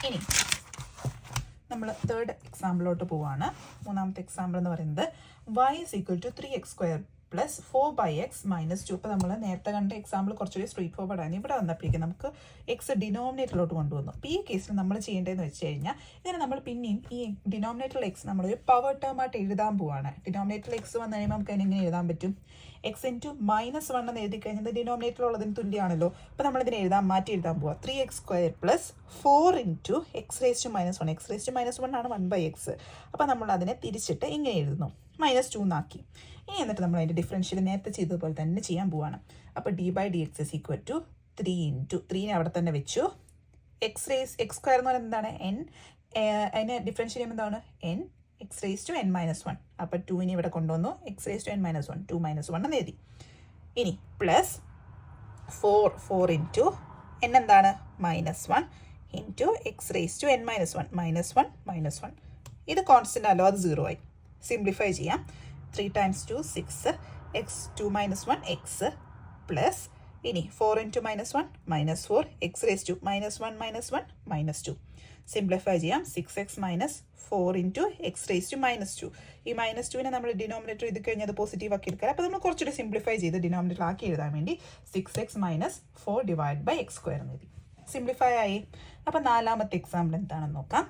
ഇനി നമ്മൾ തേർഡ് എക്സാമ്പിളോട്ട് പോവാണ്. മൂന്നാമത്തെ എക്സാമ്പിൾ എന്ന് പറയുന്നത് y is equal to 3x² plus 4/x - 2. ഇപ്പോൾ നമ്മൾ നേരത്തെ കണ്ട എക്സാമ്പിൾ കുറച്ചുകൂടി സ്ട്രീറ്റ് ഫോർവേഡ് ആണ്. ഇവിടെ വന്നപ്പോഴേക്കും നമുക്ക് എക്സ് ഡിനോമിനേറ്ററിലോട്ട് കൊണ്ടുവന്നു. അപ്പോൾ ഈ കേസിൽ നമ്മൾ ചെയ്യേണ്ടതെന്ന് വെച്ച് കഴിഞ്ഞാൽ ഇതിനെ നമ്മൾ പിന്നെയും ഈ ഡിനോമിനേറ്ററിൽ എക്സ് നമ്മളൊരു പവർ ടേം ആയിട്ട് എഴുതാൻ പോവാണ്. ഡിനോമിനേറ്ററിൽ എക്സ് വന്നു കഴിയുമ്പോൾ നമുക്ക് അതിനെങ്ങനെ എഴുതാൻ പറ്റും? എക്സ് ഇൻറ്റു -1 എന്ന് എഴുതി കഴിഞ്ഞാൽ ഡിനോമിനേറ്ററിലുള്ളതിന് തുല്യമാണല്ലോ. അപ്പോൾ നമ്മളിതിനെ മാറ്റി എഴുതാൻ പോവാം. 3x² plus 4 into x⁻⁻1. x⁻⁻1 ആണ് 1/x. അപ്പോൾ നമ്മൾ അതിനെ തിരിച്ചിട്ട് ഇങ്ങനെ എഴുതുന്നു, -2 എന്നാക്കി. ഇനി എന്നിട്ട് നമ്മൾ അതിൻ്റെ ഡിഫറൻഷ്യൽ നേരത്തെ ചെയ്തതുപോലെ തന്നെ ചെയ്യാൻ പോവാണ്. അപ്പോൾ d/dx is equal to 3 into 3 അവിടെ തന്നെ വെച്ചു. x² എന്ന് പറയുന്നത് എന്താണ്? n. അതിനെ ഡിഫറൻഷ്യൽ ചെയ്യുമ്പോൾ എന്താണ്? n x⁻n−1. അപ്പോൾ 2 ഇവിടെ കൊണ്ടുവന്നു, x⁻n−1 2 - 1 എന്ന് എഴുതി. ഇനി പ്ലസ് 4 ഇൻറ്റു n എന്താണ്? -1 ഇൻറ്റു x⁻n−1 -1 ഇത് കോൺസ്റ്റൻ്റ് അല്ലോ, അത് 0 ആയി. സിംപ്ലിഫൈ ചെയ്യാം. 3 × 2 6 x2 - 1 x പ്ലസ് ഇനി 4 ഇൻറ്റു -1 -4 x⁻−1 -2 സിംപ്ലിഫൈ ചെയ്യാം. 6x - 4 into x⁻2. ഈ -2നെ നമ്മൾ ഡിനോമിനേറ്റർ ഇത് കഴിഞ്ഞാൽ അത് പോസിറ്റീവ് ആക്കി എടുക്കാം. അപ്പോൾ നമ്മൾ കുറച്ചുകൂടി സിംപ്ലിഫൈ ചെയ്ത് ഡിനോമിനേറ്റർ ആക്കി എഴുതാൻ വേണ്ടി 6x - 4 / x² എന്ന് എഴുതി. സിംപ്ലിഫൈ ആയി. അപ്പോൾ നാലാമത്തെ എക്സാമ്പിൾ എന്താണെന്ന് നോക്കാം.